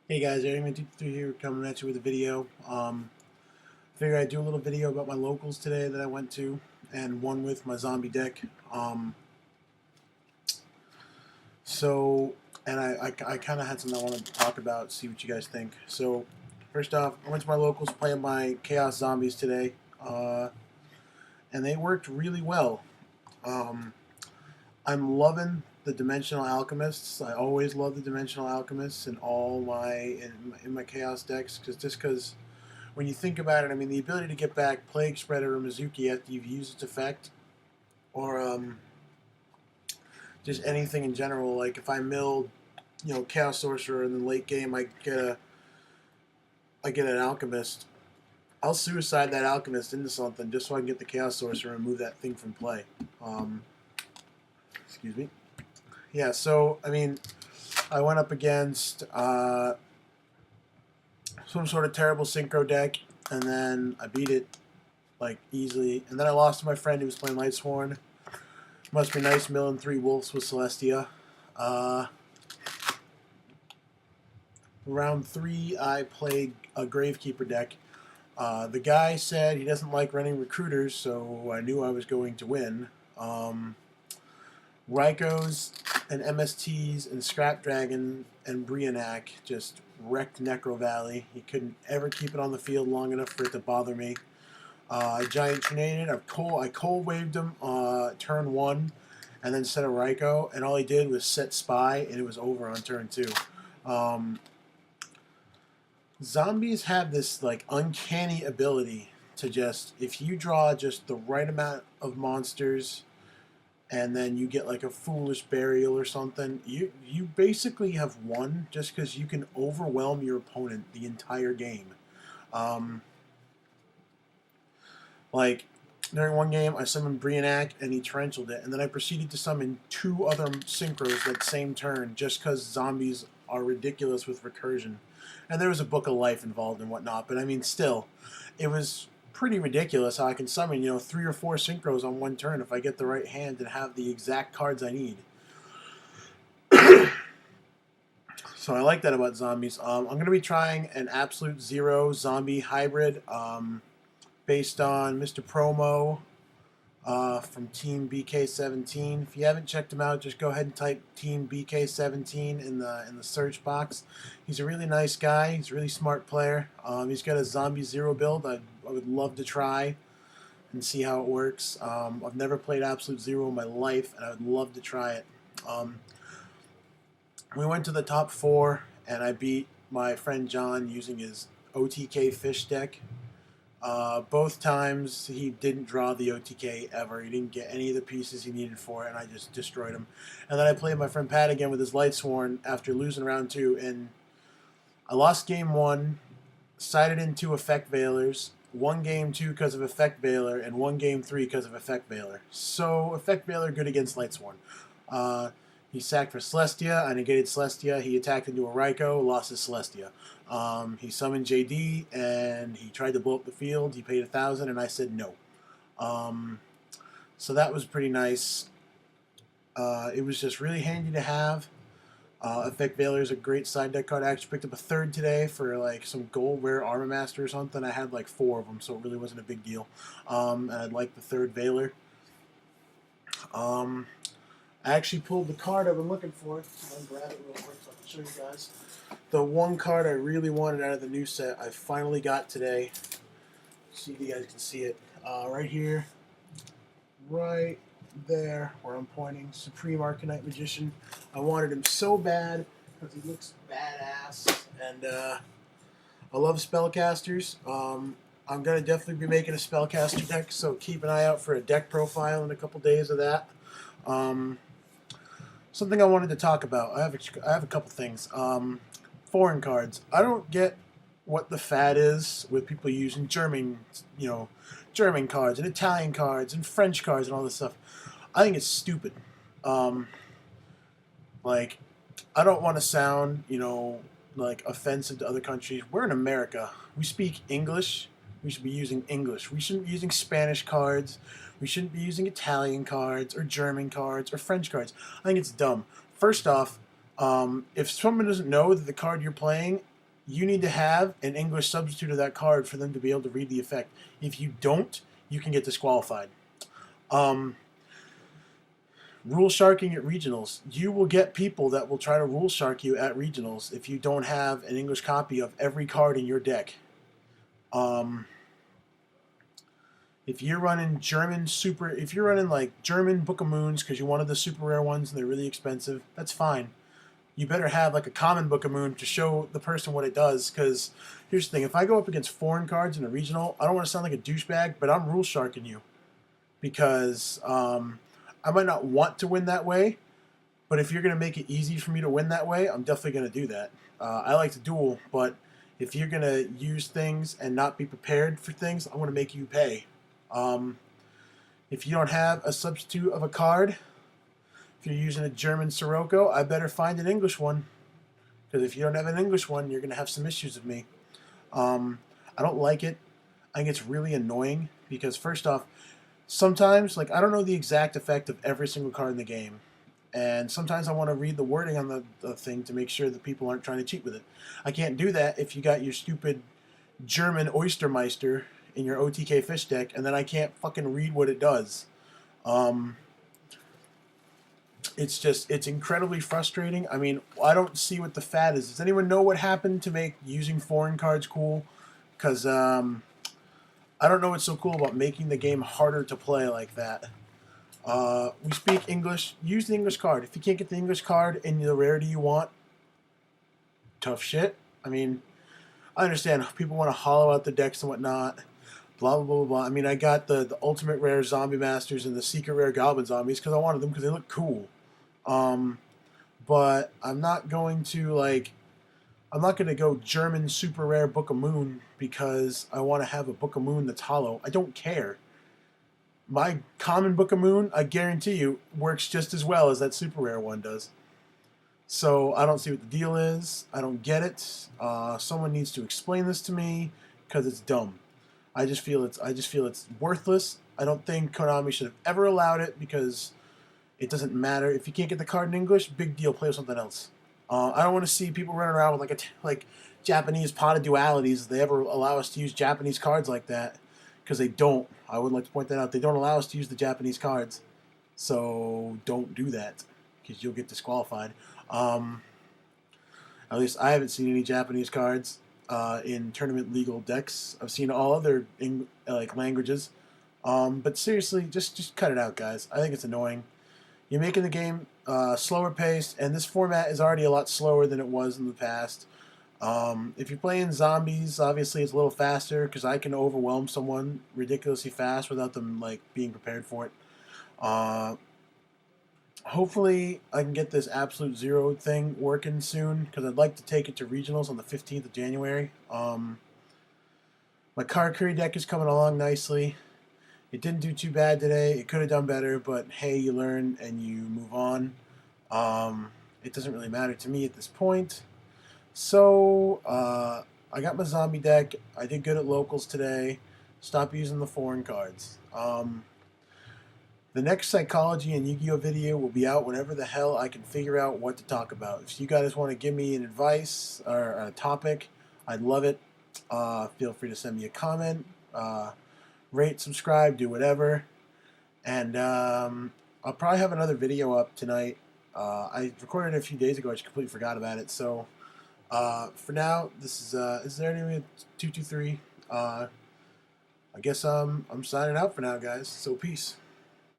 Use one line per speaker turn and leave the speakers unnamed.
Hey guys, Aaron53 here coming at you with a video. Figured I'd do a little video about my locals today that I went to and one with my zombie deck. So, and I kind of had something I wanted to talk about, see what you guys think. So, first off, I went to my locals playing my Chaos Zombies today, and they worked really well. Um, I'm loving the Dimensional Alchemists. I always love the Dimensional Alchemists in all my Chaos decks, because when you think about it, I mean, the ability to get back Plague Spreader or Mizuki after you've used its effect, or just anything in general. Like if I milled, Chaos Sorcerer in the late game, I get an Alchemist. I'll suicide that Alchemist into something just so I can get the Chaos Sorcerer and move that thing from play. Um, excuse me. Yeah, so I mean, I went up against some sort of terrible synchro deck, and then I beat it like easily. And then I lost to my friend who was playing Lightsworn. Must be nice milling 3 wolves with Celestia. Uh, round 3, I played a Gravekeeper deck. The guy said he doesn't like running recruiters, so I knew I was going to win. Rykos and MSTs and Scrap Dragon and Brionac just wrecked Necro Valley. He couldn't ever keep it on the field long enough for it to bother me. Giant Tornado. I cold waved him turn 1 and then set a Ryko, and all he did was set Spy, and it was over on turn 2. Um, Zombies have this like uncanny ability to just, if you draw just the right amount of monsters and then you get like a foolish burial or something, you basically have won just because you can overwhelm your opponent the entire game. Um, Like, during one game, I summoned Brionac and he torrentialed it, and then I proceeded to summon 2 other synchros that same turn just because zombies are ridiculous with recursion. And there was a Book of Life involved and whatnot, but I mean, still, it was pretty ridiculous how I can summon, 3 or 4 synchros on one turn if I get the right hand and have the exact cards I need. So I like that about zombies. I'm going to be trying an Absolute Zero zombie hybrid based on Mr. Promo from Team BK17. If you haven't checked him out, just go ahead and type Team BK17 in the search box. He's a really nice guy. He's a really smart player. He's got a Zombie Zero build I would love to try and see how it works. I've never played Absolute Zero in my life, and I would love to try it. We went to the top 4, and I beat my friend John using his OTK fish deck. Both times he didn't draw the OTK ever. He didn't get any of the pieces he needed for it, and I just destroyed him. And then I played my friend Pat again with his Lightsworn after losing round 2, and I lost game 1, sided in 2 Effect Veilers, won game 2 because of Effect Veiler, and won game 3 because of Effect Veiler. So Effect Veiler good against Lightsworn. He sacked for Celestia. I negated Celestia. He attacked into a Ryko, lost his Celestia. He summoned JD, and he tried to blow up the field. He paid 1,000, and I said no. So that was pretty nice. It was just really handy to have. Effect Veiler is a great side deck card. I actually picked up a 3rd today for like some gold rare Armor Master or something. I had like 4 of them, so it really wasn't a big deal. And I'd like the 3rd Veiler. I actually pulled the card I've been looking for. I'll grab it real quick so I can show you guys. The one card I really wanted out of the new set, I finally got today. See if you guys can see it. Right here. Right there where I'm pointing. Supreme Arcanite Magician. I wanted him so bad because he looks badass. And I love spellcasters. I'm going to definitely be making a spellcaster deck, so keep an eye out for a deck profile in a couple days of that. Something I wanted to talk about. I have a couple things. Foreign cards. I don't get what the fad is with people using German cards and Italian cards and French cards and all this stuff. I think it's stupid. Like, I don't want to sound, like offensive to other countries. We're in America. We speak English. We should be using English. We shouldn't be using Spanish cards. We shouldn't be using Italian cards or German cards or French cards. I think it's dumb. First off, if someone doesn't know that the card you're playing you need to have an English substitute of that card for them to be able to read the effect. If you don't, you can get disqualified. Rule sharking at regionals. You will get people that will try to rule shark you at regionals if you don't have an English copy of every card in your deck. If you're running if you're running like German Book of Moons because you wanted the super rare ones and they're really expensive, that's fine. You better have like a common Book of Moon to show the person what it does. Because here's the thing: if I go up against foreign cards in a regional, I don't want to sound like a douchebag, but I'm rule sharking you because I might not want to win that way, but if you're going to make it easy for me to win that way, I'm definitely going to do that. I like to duel, but if you're going to use things and not be prepared for things, I'm going to make you pay. If you don't have a substitute of a card, if you're using a German Sirocco, I better find an English one. Because if you don't have an English one, you're going to have some issues with me. I don't like it. I think it's really annoying because first off, sometimes, like, I don't know the exact effect of every single card in the game. And sometimes I want to read the wording on the thing to make sure that people aren't trying to cheat with it. I can't do that if you got your stupid German Oystermeister in your OTK fish deck, and then I can't fucking read what it does. It's incredibly frustrating. I mean, I don't see what the fad is. Does anyone know what happened to make using foreign cards cool? Because I don't know what's so cool about making the game harder to play like that. We speak English. Use the English card. If you can't get the English card in the rarity you want, tough shit. I mean, I understand people want to hollow out the decks and whatnot. Blah, blah, blah, blah. I mean, I got the ultimate rare zombie masters and the secret rare goblin zombies because I wanted them because they look cool. But I'm not going to, like, I'm not going to go German super rare Book of Moon because I want to have a Book of Moon that's hollow. I don't care. My common Book of Moon, I guarantee you, works just as well as that super rare one does. So I don't see what the deal is. I don't get it. Someone needs to explain this to me because it's dumb. I just feel it's worthless. I don't think Konami should have ever allowed it because it doesn't matter. If you can't get the card in English, big deal, play with something else. I don't want to see people running around with like Japanese pot of dualities. If they ever allow us to use Japanese cards like that, because they don't. I would like to point that out. They don't allow us to use the Japanese cards. So don't do that because you'll get disqualified. At least I haven't seen any Japanese cards in tournament legal decks. I've seen all other languages. But seriously, just cut it out, guys. I think it's annoying. You're making the game slower paced, and this format is already a lot slower than it was in the past. If you're playing zombies, obviously it's a little faster because I can overwhelm someone ridiculously fast without them like being prepared for it. Hopefully I can get this Absolute Zero thing working soon because I'd like to take it to regionals on the 15th of January. My card curry deck is coming along nicely. It didn't do too bad today. It could have done better, but hey, you learn and you move on. It doesn't really matter to me at this point. So, I got my zombie deck. I did good at locals today. Stop using the foreign cards. The next Psychology and Yu-Gi-Oh video will be out whenever the hell I can figure out what to talk about. If you guys want to give me an advice or a topic, I'd love it. Feel free to send me a comment. Rate, subscribe, do whatever. And I'll probably have another video up tonight. I recorded it a few days ago. I just completely forgot about it. So for now, this is there anyway 223. I guess I'm signing out for now, guys. So peace.